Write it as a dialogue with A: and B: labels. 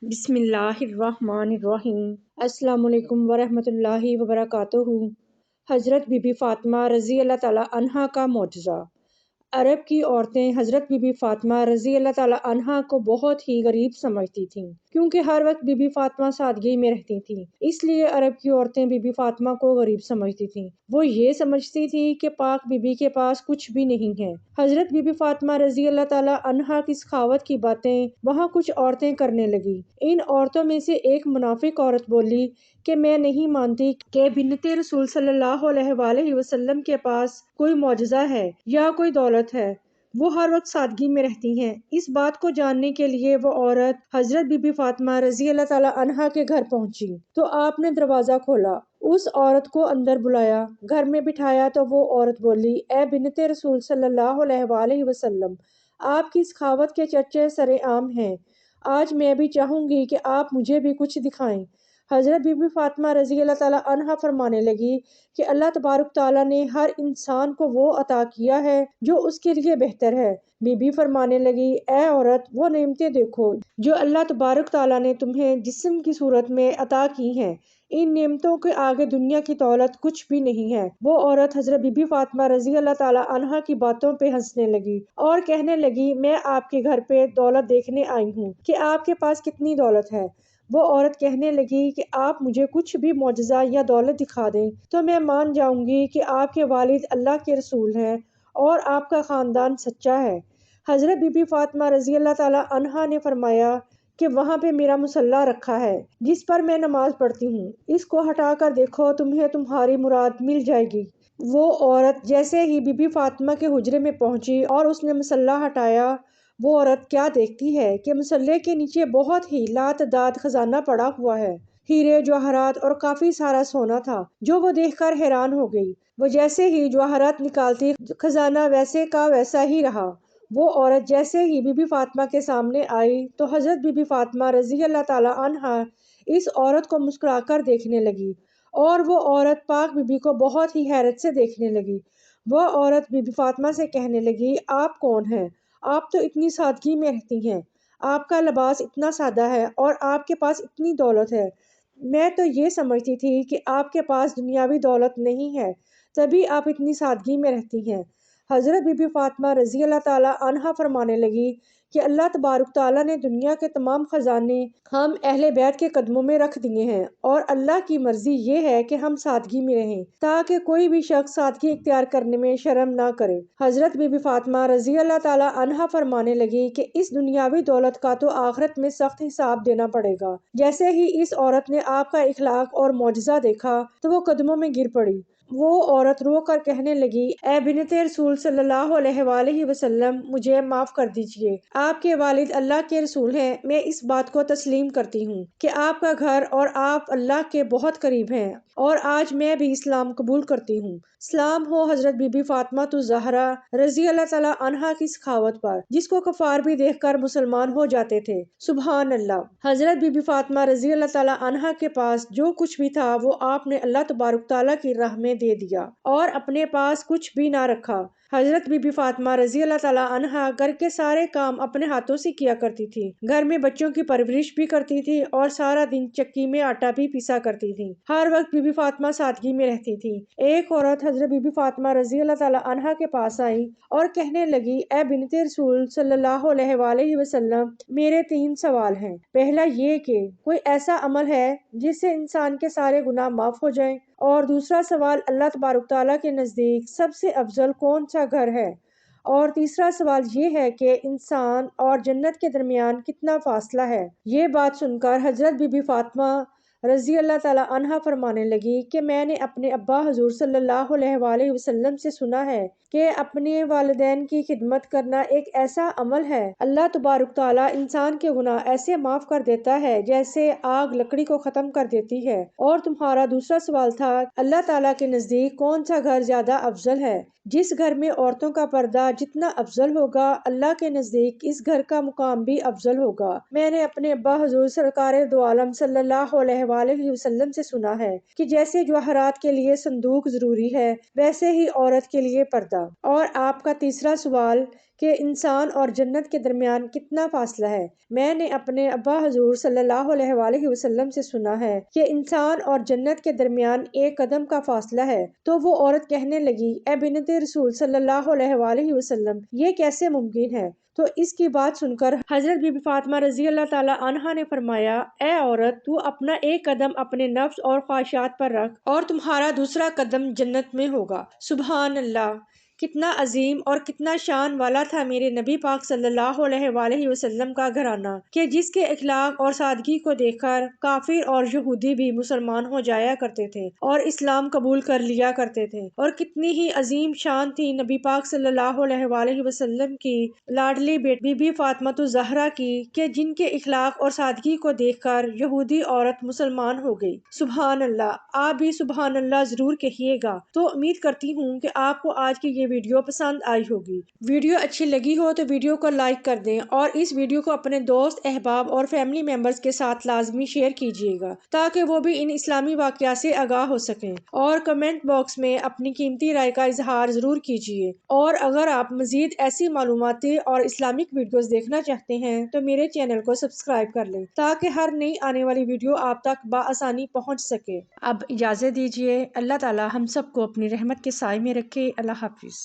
A: بسم اللہ الرحمن الرحیم۔ السلام علیکم ورحمۃ اللہ وبرکاتہ۔ حضرت بی بی فاطمہ رضی اللہ تعالیٰ عنہا کا معجزہ۔ عرب کی عورتیں حضرت بی بی فاطمہ رضی اللہ تعالیٰ عنہا کو بہت ہی غریب سمجھتی تھیں، کیونکہ ہر وقت بی بی فاطمہ سادگی میں رہتی تھیں، اس لیے عرب کی عورتیں بی بی فاطمہ کو غریب سمجھتی تھیں۔ وہ یہ سمجھتی تھی کہ پاک بی بی کے پاس کچھ بھی نہیں ہے۔ حضرت بی بی فاطمہ رضی اللہ تعالیٰ عنہا کی سخاوت کی باتیں وہاں کچھ عورتیں کرنے لگی۔ ان عورتوں میں سے ایک منافق عورت بولی کہ میں نہیں مانتی کہ بنت رسول صلی اللہ علیہ وآلہ وسلم کے پاس کوئی معجزہ ہے یا کوئی دولت ہے، وہ ہر وقت سادگی میں رہتی ہیں۔ اس بات کو جاننے کے لیے وہ عورت حضرت بی بی فاطمہ رضی اللہ تعالیٰ عنہا کے گھر پہنچی تو آپ نے دروازہ کھولا، اس عورت کو اندر بلایا، گھر میں بٹھایا تو وہ عورت بولی، اے بنت رسول صلی اللہ علیہ وآلہ وسلم، آپ کی سخاوت کے چرچے سر عام ہیں، آج میں بھی چاہوں گی کہ آپ مجھے بھی کچھ دکھائیں۔ حضرت بی بی فاطمہ رضی اللہ تعالیٰ عنہا فرمانے لگی کہ اللہ تبارک تعالیٰ نے ہر انسان کو وہ عطا کیا ہے جو اس کے لیے بہتر ہے۔ بی بی فرمانے لگی، اے عورت، وہ نعمتیں دیکھو جو اللہ تبارک تعالیٰ نے تمہیں جسم کی صورت میں عطا کی ہیں، ان نعمتوں کے آگے دنیا کی دولت کچھ بھی نہیں ہے۔ وہ عورت حضرت بی بی فاطمہ رضی اللہ تعالیٰ عنہا کی باتوں پہ ہنسنے لگی اور کہنے لگی، میں آپ کے گھر پہ دولت دیکھنے آئی ہوں کہ آپ کے پاس کتنی دولت ہے۔ وہ عورت کہنے لگی کہ آپ مجھے کچھ بھی معجزہ یا دولت دکھا دیں تو میں مان جاؤں گی کہ آپ کے والد اللہ کے رسول ہیں اور آپ کا خاندان سچا ہے۔ حضرت بی بی فاطمہ رضی اللہ تعالیٰ عنہا نے فرمایا کہ وہاں پہ میرا مصلی رکھا ہے جس پر میں نماز پڑھتی ہوں، اس کو ہٹا کر دیکھو، تمہیں تمہاری مراد مل جائے گی۔ وہ عورت جیسے ہی بی بی فاطمہ کے حجرے میں پہنچی اور اس نے مصلی ہٹایا، وہ عورت کیا دیکھتی ہے کہ مصلی کے نیچے بہت ہی لاتعداد خزانہ پڑا ہوا ہے، ہیرے جواہرات اور کافی سارا سونا تھا، جو وہ دیکھ کر حیران ہو گئی۔ وہ جیسے ہی جواہرات نکالتی، خزانہ ویسے کا ویسا ہی رہا۔ وہ عورت جیسے ہی بی بی فاطمہ کے سامنے آئی تو حضرت بی بی فاطمہ رضی اللہ تعالیٰ عنہا اس عورت کو مسکرا کر دیکھنے لگی اور وہ عورت پاک بی بی کو بہت ہی حیرت سے دیکھنے لگی۔ وہ عورت بی بی فاطمہ سے کہنے لگی، آپ کون ہیں؟ آپ تو اتنی سادگی میں رہتی ہیں، آپ کا لباس اتنا سادہ ہے اور آپ کے پاس اتنی دولت ہے، میں تو یہ سمجھتی تھی کہ آپ کے پاس دنیاوی دولت نہیں ہے، تبھی آپ اتنی سادگی میں رہتی ہیں۔ حضرت بی بی فاطمہ رضی اللہ تعالیٰ عنہا فرمانے لگی کہ اللہ تبارک تعالیٰ نے دنیا کے تمام خزانے ہم اہل بیت کے قدموں میں رکھ دیے ہیں، اور اللہ کی مرضی یہ ہے کہ ہم سادگی میں رہیں تاکہ کوئی بھی شخص سادگی اختیار کرنے میں شرم نہ کرے۔ حضرت بی بی فاطمہ رضی اللہ تعالیٰ عنہا فرمانے لگی کہ اس دنیاوی دولت کا تو آخرت میں سخت حساب دینا پڑے گا۔ جیسے ہی اس عورت نے آپ کا اخلاق اور معجزہ دیکھا تو وہ قدموں میں گر پڑی۔ وہ عورت رو کر کہنے لگی، اے بنت رسول صلی اللہ علیہ وآلہ وسلم، مجھے معاف کر دیجئے، آپ کے والد اللہ کے رسول ہیں، میں اس بات کو تسلیم کرتی ہوں کہ آپ کا گھر اور آپ اللہ کے بہت قریب ہیں، اور آج میں بھی اسلام قبول کرتی ہوں۔ سلام ہو حضرت بی بی فاطمہ الزہرا رضی اللہ تعالیٰ عنہا کی سخاوت پر، جس کو کفار بھی دیکھ کر مسلمان ہو جاتے تھے۔ سبحان اللہ۔ حضرت بی بی فاطمہ رضی اللہ تعالیٰ عنہا کے پاس جو کچھ بھی تھا وہ آپ نے اللہ تبارک تعالیٰ کی راہ میں دے دیا اور اپنے پاس کچھ بھی نہ رکھا۔ حضرت بی بی فاطمہ رضی اللہ تعالیٰ عنہا گھر کے سارے کام اپنے ہاتھوں سے کیا کرتی تھی، گھر میں بچوں کی پرورش بھی کرتی تھی اور سارا دن چکی میں آٹا بھی پیسا کرتی تھی۔ ہر وقت بی بی فاطمہ سادگی میں رہتی تھی۔ ایک عورت حضرت بی بی فاطمہ رضی اللہ تعالیٰ عنہا کے پاس آئی اور کہنے لگی، اے بنت رسول صلی اللہ علیہ وآلہ وسلم، میرے 3 سوال ہیں۔ پہلا یہ کہ کوئی ایسا عمل ہے جس سے انسان کے سارے گناہ معاف ہو جائیں، اور دوسرا سوال اللہ تبارک تعالیٰ کے نزدیک سب سے افضل کون سا گھر ہے، اور تیسرا سوال یہ ہے کہ انسان اور جنت کے درمیان کتنا فاصلہ ہے۔ یہ بات سن کر حضرت بی بی فاطمہ رضی اللہ تعالیٰ عنہا فرمانے لگی کہ میں نے اپنے ابا حضور صلی اللہ علیہ وآلہ وسلم سے سنا ہے کہ اپنے والدین کی خدمت کرنا ایک ایسا عمل ہے، اللہ تبارک تعالیٰ انسان کے گناہ ایسے معاف کر دیتا ہے جیسے آگ لکڑی کو ختم کر دیتی ہے۔ اور تمہارا دوسرا سوال تھا، اللہ تعالیٰ کے نزدیک کون سا گھر زیادہ افضل ہے؟ جس گھر میں عورتوں کا پردہ جتنا افضل ہوگا، اللہ کے نزدیک اس گھر کا مقام بھی افضل ہوگا۔ میں نے اپنے ابا حضور سرکار دو عالم صلی اللہ علیہ وآلہ وسلم سے سنا ہے کہ جیسے جواہرات کے لیے صندوق ضروری ہے، ویسے ہی عورت کے لیے پردہ۔ اور آپ کا تیسرا سوال کہ انسان اور جنت کے درمیان کتنا فاصلہ ہے۔ میں نے اپنے ابا حضور صلی اللہ علیہ وآلہ وسلم سے سنا ہے کہ انسان اور جنت کے درمیان ایک قدم کا فاصلہ ہے۔ تو وہ عورت کہنے لگی، اے بنت رسول صلی اللہ علیہ وآلہ وسلم، یہ کیسے ممکن ہے؟ تو اس کی بات سن کر حضرت بی بی فاطمہ رضی اللہ تعالی عنہا نے فرمایا، اے عورت، تو اپنا ایک قدم اپنے نفس اور خواہشات پر رکھ اور تمہارا دوسرا قدم جنت میں ہوگا۔ سبحان اللہ! کتنا عظیم اور کتنا شان والا تھا میرے نبی پاک صلی اللہ علیہ وآلہ وسلم کا گھرانہ، کہ جس کے اخلاق اور سادگی کو دیکھ کر کافر اور یہودی بھی مسلمان ہو جایا کرتے تھے اور اسلام قبول کر لیا کرتے تھے۔ اور کتنی ہی عظیم شان تھی نبی پاک صلی اللہ علیہ وآلہ وسلم کی لاڈلی بیٹی بی بی فاطمہ الزہرا کی، کہ جن کے اخلاق اور سادگی کو دیکھ کر یہودی عورت مسلمان ہو گئی۔ سبحان اللہ! آپ بھی سبحان اللہ ضرور کہیے گا۔ تو امید کرتی ہوں کہ آپ کو آج کی یہ ویڈیو پسند آئی ہوگی۔ ویڈیو اچھی لگی ہو تو ویڈیو کو لائک کر دیں اور اس ویڈیو کو اپنے دوست، احباب اور فیملی ممبرز کے ساتھ لازمی شیئر کیجیے گا تاکہ وہ بھی ان اسلامی واقعات سے آگاہ ہو سکیں، اور کمنٹ باکس میں اپنی قیمتی رائے کا اظہار ضرور کیجیے۔ اور اگر آپ مزید ایسی معلوماتی اور اسلامک ویڈیوز دیکھنا چاہتے ہیں تو میرے چینل کو سبسکرائب کر لیں تاکہ ہر نئی آنے والی ویڈیو آپ تک بآسانی پہنچ سکے۔ اب اجازت دیجیے۔ اللہ تعالی ہم سب کو اپنی رحمت کے سائے میں رکھے۔ اللہ حافظ۔